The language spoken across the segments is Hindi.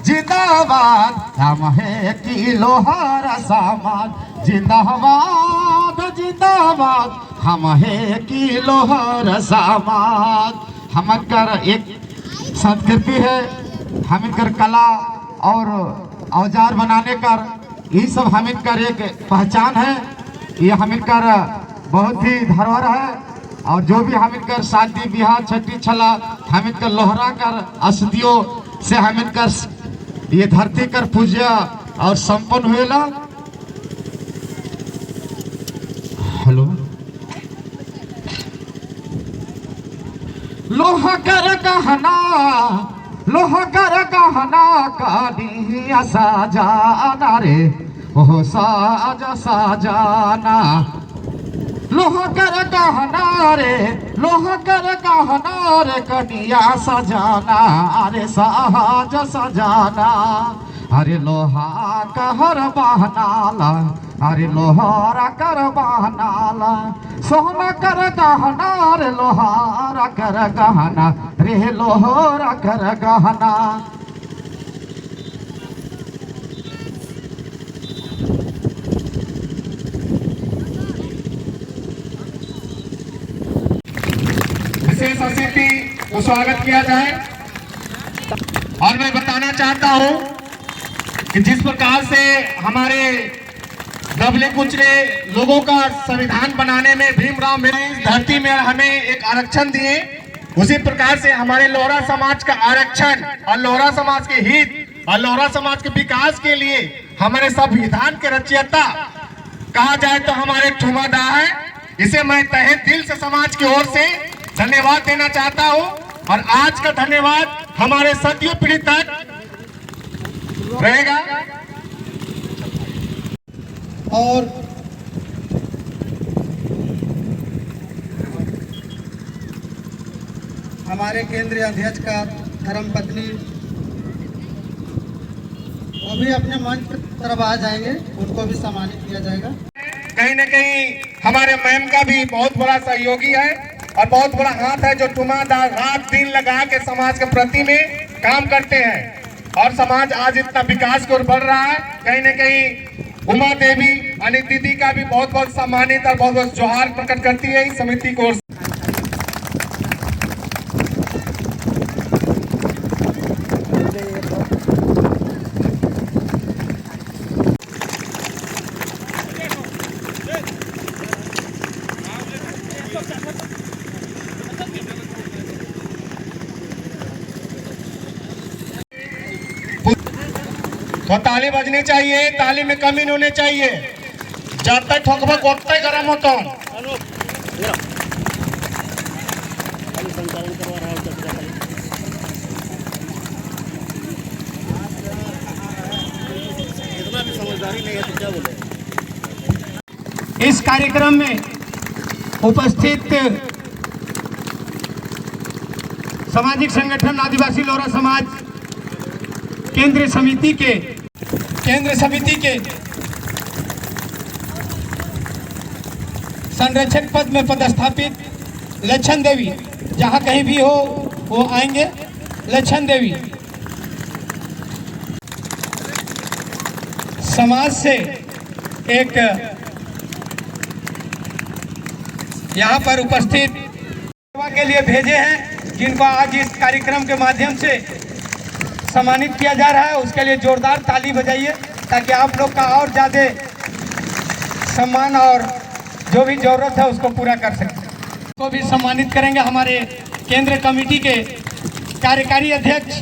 जिंदाबाद हम है की लोहार समाज। जिंदाबाद जिंदाबाद हम है की लोहार समाज। हम कर एक संस्कृति है, हम कर कला और औजार बनाने कर ये सब हम कर एक पहचान है। ये हम कर बहुत ही धरोहर है। और जो भी हम कर शादी ब्याह छठी छला हम कर लोहरा कर अस्थियों से हम कर ये धरती कर पूजा और संपन्न हुएला। हेलो लोहा कर कहना, लोहा कर कहना कानी साजाना रे ओ साजा साजाना। लोहा कर कहना रे, लोहा कर कहना रे कनिया सजाना अरे साज सजाना। अरे लोहा कहर बहनाला, अरे लोहारा कर बहनाला। सोना कर गहना रे लोहारा कर गहना रे लोहारा कर गहना। विशेष अतिथि को स्वागत किया जाए। और मैं बताना चाहता हूं कि जिस प्रकार से हमारे दबले कुचले लोगों का संविधान बनाने में भीमराव मेरे इस धरती में हमें एक आरक्षण दिए, उसी प्रकार से हमारे लोहरा समाज का आरक्षण और लोहरा समाज के हित और लोहरा समाज के विकास के लिए हमारे संविधान के रचयिता कहा जाए तो हमारे ठुमादा है। इसे मैं तहे दिल से समाज की ओर से धन्यवाद देना चाहता हूं। और आज का धन्यवाद हमारे सदियों पीढ़ी तक रहेगा। और हमारे केंद्रीय अध्यक्ष का धर्मपत्नी वो भी अपने मंच पर तरफ आ जाएंगे, उनको भी सम्मानित किया जाएगा। कहीं न कहीं हमारे मैम का भी बहुत बड़ा सहयोगी है और बहुत बड़ा हाथ है, जो ठुमादार रात दिन लगा के समाज के प्रति में काम करते हैं। और समाज आज इतना विकास की ओर बढ़ रहा है। कहीं न कहीं उमा देवी अनित दीदी का भी बहुत बहुत सम्मानित और बहुत बहुत जोहार प्रकट करती है इस समिति को। तो ताली बजनी चाहिए, ताली में कमी नहीं होनी चाहिए। जब तक ठोकबक उतने ही गर्म होता हूँ। इस कार्यक्रम में उपस्थित सामाजिक संगठन आदिवासी लोहरा समाज केंद्रीय समिति के संरक्षक पद में पदस्थापित लक्षण देवी, जहां कहीं भी हो वो आएंगे। लक्षण देवी समाज से एक यहां पर उपस्थित सेवा के लिए भेजे हैं, जिनको आज इस कार्यक्रम के माध्यम से सम्मानित किया जा रहा है। उसके लिए जोरदार ताली बजाइए ताकि आप लोग का और ज़्यादा सम्मान और जो भी जरूरत है उसको पूरा कर सकें। को भी सम्मानित करेंगे हमारे केंद्रीय कमेटी के कार्यकारी अध्यक्ष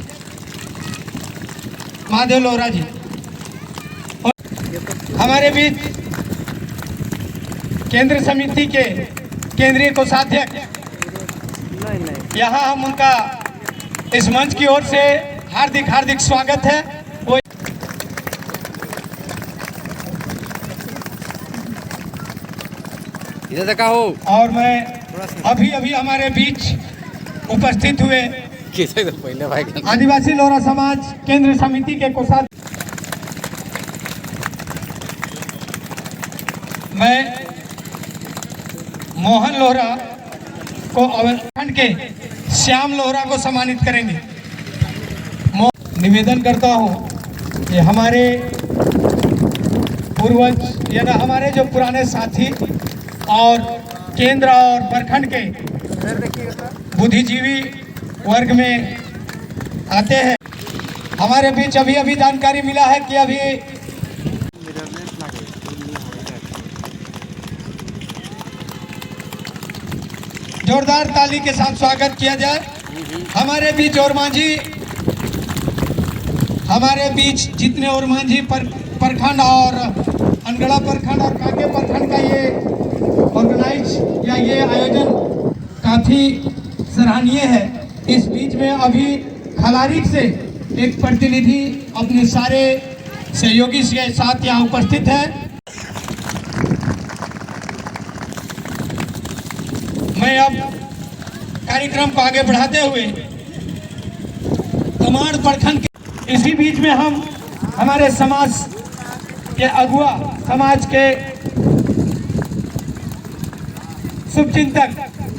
महादेव लोहरा जी। और हमारे बीच केंद्रीय समिति के केंद्रीय कोषाध्यक्ष, यहाँ हम उनका इस मंच की ओर से हार्दिक हार्दिक स्वागत है। वो इधर तक आओ। और मैं अभी अभी हमारे बीच उपस्थित हुए आदिवासी लोहरा समाज केंद्रीय समिति के कोषाध्यक्ष मैं मोहन लोहरा को अवलखंड के श्याम लोहरा को सम्मानित करेंगे। निवेदन करता हूँ कि हमारे पूर्वज या हमारे जो पुराने साथी और केंद्र और प्रखंड के बुद्धिजीवी वर्ग में आते हैं। हमारे बीच अभी अभी जानकारी मिला है कि अभी जोरदार ताली के साथ स्वागत किया जाए। हमारे बीच और मांझी, हमारे बीच जितने और मांझी प्रखंड और अनगढ़ा प्रखंड और काके प्रखंड का ये ऑर्गेनाइज या ये आयोजन काफ़ी सराहनीय है। इस बीच में अभी खलारी से एक प्रतिनिधि अपने सारे सहयोगी के साथ यहाँ उपस्थित है। मैं अब कार्यक्रम को आगे बढ़ाते हुए तमाड़ प्रखंड के इसी बीच में हम हमारे समाज के अगुआ, समाज के शुभचिंतक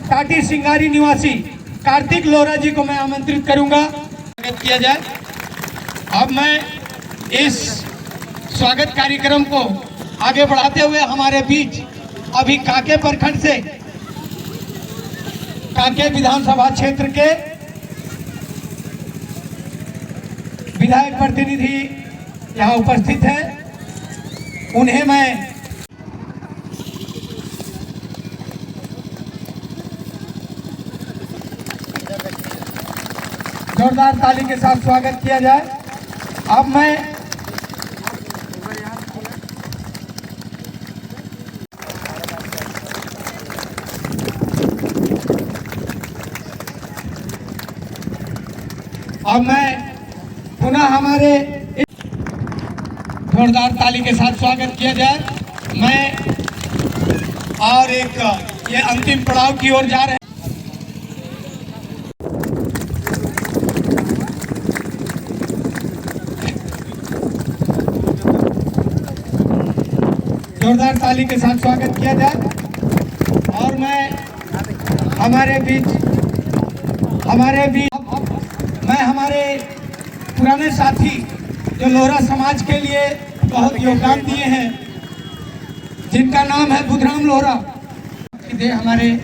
टाटी सिंगारी निवासी कार्तिक लोहरा जी को मैं आमंत्रित करूंगा, स्वागत किया जाए। अब मैं इस स्वागत कार्यक्रम को आगे बढ़ाते हुए हमारे बीच अभी काके प्रखंड से काके विधानसभा क्षेत्र के विधायक प्रतिनिधि यहाँ उपस्थित है, उन्हें मैं जोरदार ताली के साथ स्वागत किया जाए। अब मैं पुनः हमारे जोरदार ताली के साथ स्वागत किया जाए। मैं और एक ये अंतिम पड़ाव की ओर जा रहे हैं। जोरदार ताली के साथ स्वागत किया जाए। और मैं हमारे पुराने साथी जो लोहरा समाज के लिए बहुत योगदान दिए हैं, जिनका नाम है बुधराम लोहरा, हमारे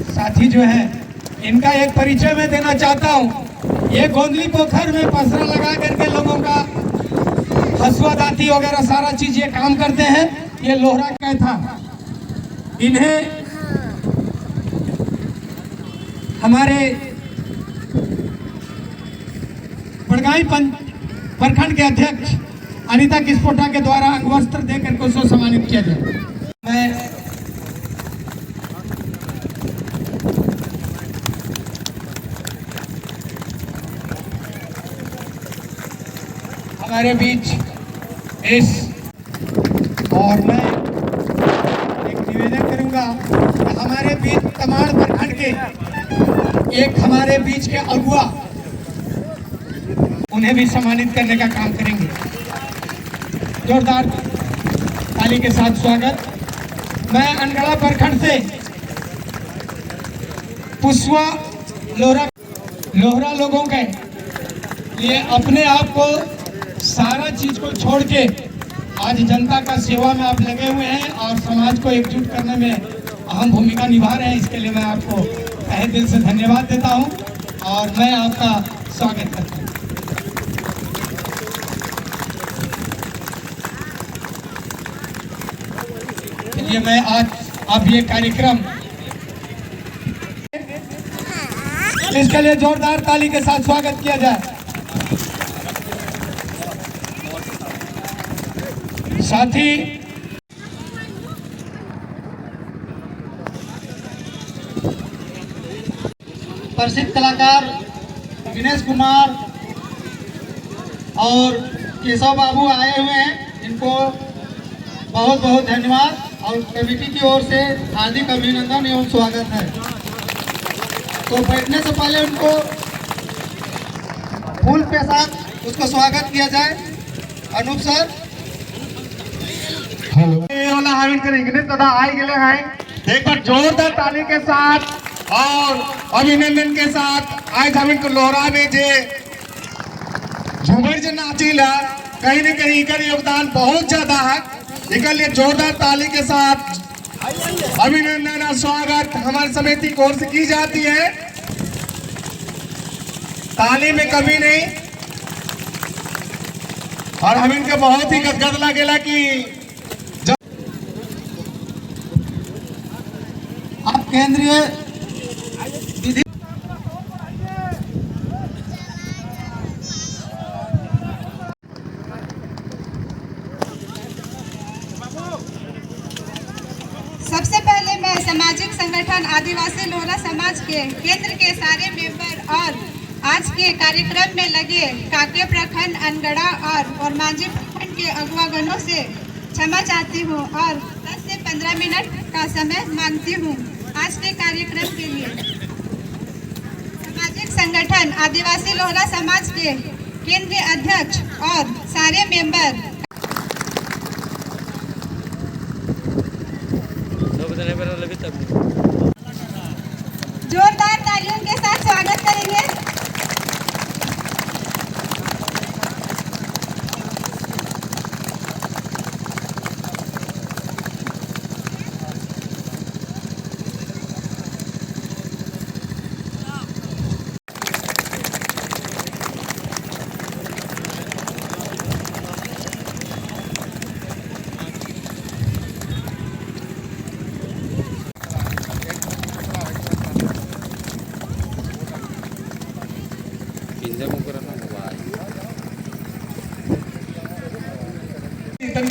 साथी जो हैं, इनका एक परिचय मैं देना चाहता हूँ। ये गोंदली पोखर में पसरा लगा करके लोगों का हसुआ दाती वगैरह सारा चीज ये काम करते हैं। ये लोहरा का था। इन्हें हमारे बड़गाई प्रखंड के अध्यक्ष अनीता किस्पोटा के द्वारा अंगवस्त्र देकर को उसको सम्मानित किया जाए। मैं हमारे बीच इस और मैं एक निवेदन करूंगा, हमारे बीच तमाड़ प्रखंड के एक हमारे बीच के अगुआ, उन्हें भी सम्मानित करने का काम करेंगे। जोरदार ताली के साथ स्वागत। मैं अनगढ़ा प्रखंड से पुष्वा लोहरा लोगों के लिए अपने आप को सारा चीज को छोड़ के आज जनता का सेवा में आप लगे हुए हैं और समाज को एकजुट करने में अहम भूमिका निभा रहे हैं। इसके लिए मैं आपको तहे दिल से धन्यवाद देता हूं और मैं आपका स्वागत करता हूं। चलिए मैं आज अब ये कार्यक्रम इसके लिए जोरदार ताली के साथ स्वागत किया जाए। साथी प्रसिद्ध कलाकार दिनेश कुमार और केशव बाबू आए हुए हैं, इनको बहुत बहुत धन्यवाद और कमेटी की ओर से हार्दिक अभिनंदन एवं स्वागत है। तो बैठने से पहले उनको फूल के साथ उसको स्वागत किया जाए। अनूप सर वाला हाविन करेंगे दादा आए गए हैं। एक बार जोरदार ताली के साथ और अभिनंदन के साथ आज हम इनको लोहरा में जे झूमर जो नाचीला कहीं न कहीं इकर योगदान बहुत ज्यादा है। इकर लिए जोरदार ताली के साथ अभिनंदन और स्वागत हमारी समिति की ओर से की जाती है। ताली में कमी नहीं। और हम इनके बहुत ही गदगद लगेला कि अब केंद्रीय विधि सबसे पहले मैं सामाजिक संगठन आदिवासी लोहरा समाज के केंद्र के सारे मेंबर और आज के कार्यक्रम में लगे काके प्रखंड अनगढ़ा और मांझी प्रखंड के अगुवागणों से क्षमा चाहती हूँ और 10 से 15 मिनट का समय मांगती हूँ आज के कार्यक्रम के लिए। सामाजिक संगठन आदिवासी लोहरा समाज के केंद्रीय अध्यक्ष और सारे मेंबर जोरदार तालियों के साथ स्वागत करेंगे।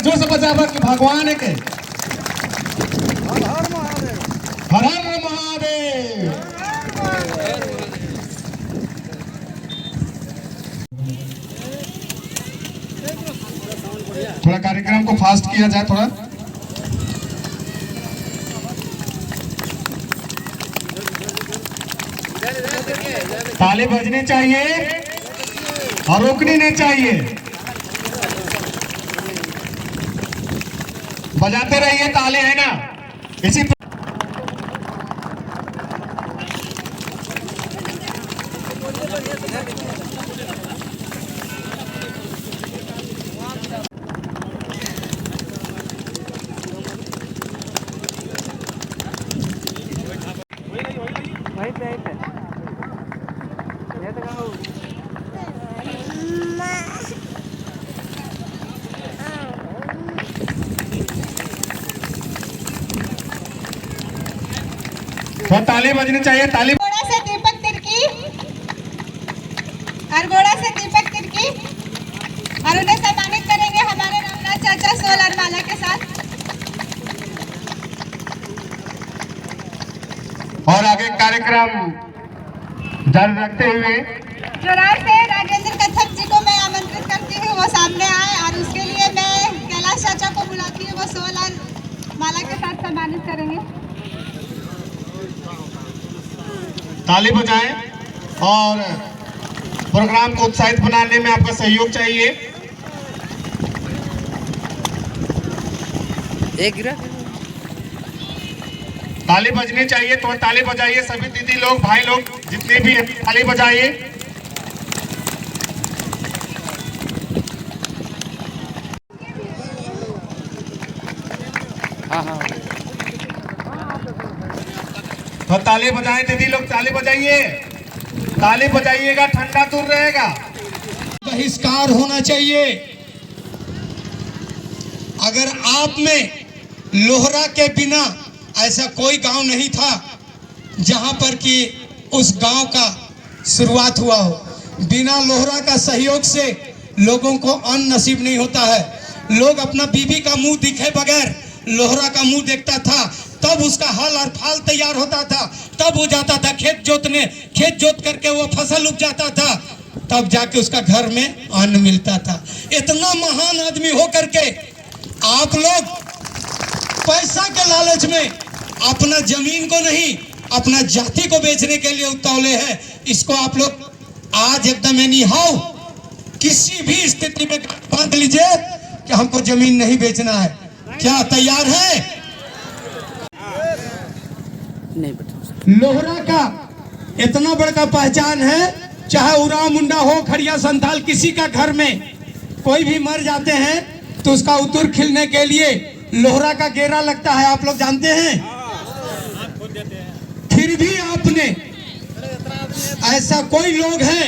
जो से बचावा कि भगवान है के हर हर महादेव। थोड़ा कार्यक्रम को फास्ट किया जाए थोड़ा। ताली बजनी चाहिए और रुकनी नहीं चाहिए। बजाते रहिए ताले, है ना। इसी तो ताली बजनी चाहिए। ताली अरगोड़ा से दीपक तिर्की, अरगोड़ा से दीपक तिर्की और उन्हें सम्मानित करेंगे हमारे रामनाथ चाचा सोलर माला के साथ। और आगे कार्यक्रम जारी रखते हुए जोरार से राजेंद्र कथक जी को मैं आमंत्रित करती हूँ, वो सामने आए और उसके लिए मैं कैलाश चाचा को बुलाती हूँ, वो सोलर माला के साथ सम्मानित करेंगे। ताली बजाएं और प्रोग्राम को उत्साहित बनाने में आपका सहयोग चाहिए। ताली बजनी चाहिए तो ताली बजाइए। सभी दीदी लोग, भाई लोग जितने भी हैं, ताली बजाइए। तो ताली बजाएं दीदी लोग, ताली बजाइए। ताली बजाइएगा, ठंडा दूर रहेगा। बहिष्कार होना चाहिए। अगर आप में लोहरा के बिना ऐसा कोई गांव नहीं था जहां पर कि उस गांव का शुरुआत हुआ हो। बिना लोहरा का सहयोग से लोगों को अन्न नसीब नहीं होता है। लोग अपना बीबी का मुंह दिखे बगैर लोहरा का मुंह देखता था, तब उसका हल और फाल तैयार होता था, तब वो जाता था खेत जोतने, खेत जोत करके वो फसल उग जाता था, तब जाके उसका घर में अन्न मिलता था। इतना महान आदमी हो करके आप लोग पैसा के लालच में अपना जमीन को नहीं, अपना जाति को बेचने के लिए उतावले हैं। इसको आप लोग आज एकदम एनी हाउ किसी भी स्थिति में बांध लीजिए कि हमको जमीन नहीं बेचना है। क्या तैयार है? लोहरा का इतना बड़ा पहचान है चाहे उराव मुंडा हो, खड़िया संथाल, किसी का घर में कोई भी मर जाते हैं तो उसका उतुर खिलने के लिए लोहरा का गेरा लगता है, आप लोग जानते हैं। फिर भी आपने ऐसा कोई लोग हैं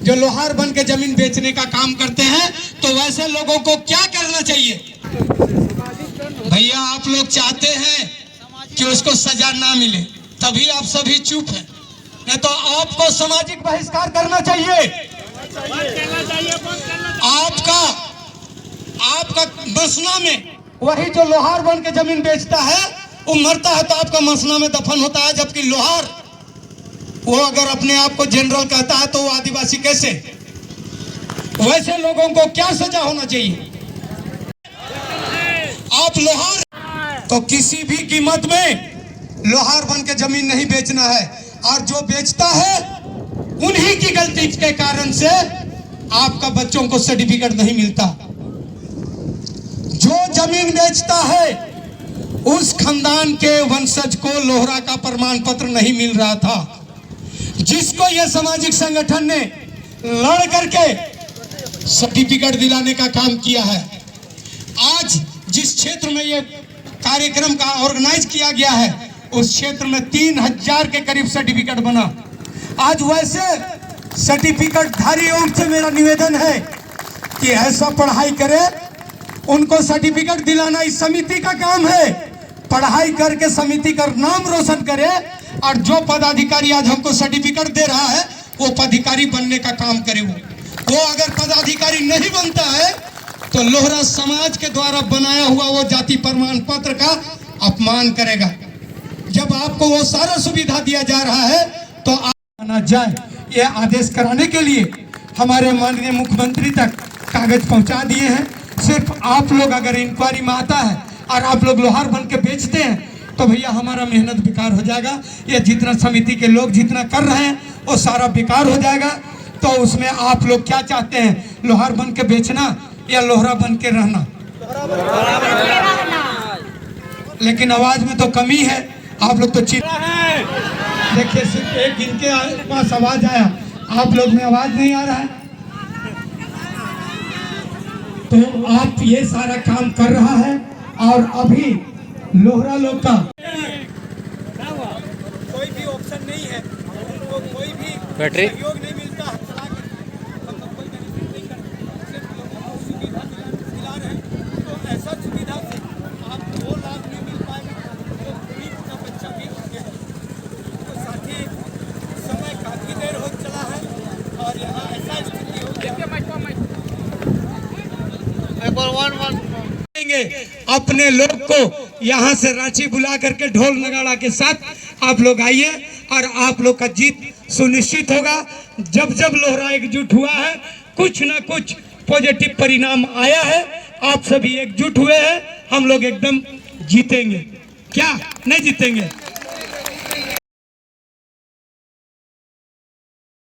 जो लोहार बन के जमीन बेचने का काम करते हैं, तो वैसे लोगों को क्या करना चाहिए? भैया आप लोग चाहते हैं कि उसको सजा ना मिले, तभी आप सभी चुप हैं, नहीं तो आपको सामाजिक बहिष्कार करना चाहिए। आपका मसना में वही जो लोहार बन के जमीन बेचता है वो मरता है तो आपका मसना में दफन होता है, जबकि लोहार वो अगर अपने आप को जनरल कहता है तो वो आदिवासी कैसे? वैसे लोगों को क्या सजा होना चाहिए? आप लोहार तो किसी भी कीमत में लोहार बन के जमीन नहीं बेचना है, और जो बेचता है उन्हीं की गलती के कारण से आपका बच्चों को सर्टिफिकेट नहीं मिलता। जो जमीन बेचता है उस खानदान के वंशज को लोहरा का प्रमाण पत्र नहीं मिल रहा था, जिसको यह सामाजिक संगठन ने लड़ करके सर्टिफिकेट दिलाने का काम किया है। आज जिस क्षेत्र में यह कार्यक्रम का ऑर्गेनाइज किया गया है उस क्षेत्र में 3000 के करीब सर्टिफिकेट बना। आज वैसे सर्टिफिकेट धारियों से मेरा निवेदन है कि ऐसा पढ़ाई करे, उनको सर्टिफिकेट दिलाना इस समिति का काम है। पढ़ाई करके समिति का नाम रोशन करे, और जो पदाधिकारी आज हमको सर्टिफिकेट दे रहा है वो पदाधिकारी बनने का काम करे। वो अगर पदाधिकारी नहीं बनता है तो लोहरा समाज के द्वारा बनाया हुआ वो जाति प्रमाण पत्र का अपमान करेगा। जब आपको वो सारा सुविधा दिया जा रहा है तो आना जाए, ये आदेश कराने के लिए हमारे माननीय मुख्यमंत्री तक कागज पहुंचा दिए हैं। सिर्फ आप लोग अगर इंक्वायरी में आता है और आप लोग लोहार बन के बेचते हैं तो भैया हमारा मेहनत बेकार हो जाएगा। ये जितना समिति के लोग जितना कर रहे हैं वो सारा बेकार हो जाएगा। तो उसमें आप लोग क्या चाहते हैं, लोहार बन के बेचना या लोहरा बन के रहना? लेकिन आवाज में तो कमी है, आप लोग तो देखिए सिर्फ एक इनके पास आवाज आया, आप लोग में आवाज नहीं आ रहा है। तो आप ये सारा काम कर रहा है और अभी लोहरा लोग का कोई भी ऑप्शन नहीं है, उनको कोई भी सहयोग नहीं मिलता है। सुविधा दिला रहे हैं तो ऐसा सुविधा से आप 2 लाख नहीं मिल पाएगा तो गरीब का बच्चा भी हो गया है। तो साथी समय काफी देर हो चला है और यहाँ ऐसा स्थिति हो गया। अपने लोग को यहाँ से रांची बुला करके ढोल नगाड़ा के साथ आप लोग आइए और आप लोग का जीत सुनिश्चित होगा। जब जब लोहरा एकजुट हुआ है कुछ ना कुछ पॉजिटिव परिणाम आया है। आप सभी एकजुट हुए हैं, हम लोग एकदम जीतेंगे। क्या नहीं जीतेंगे?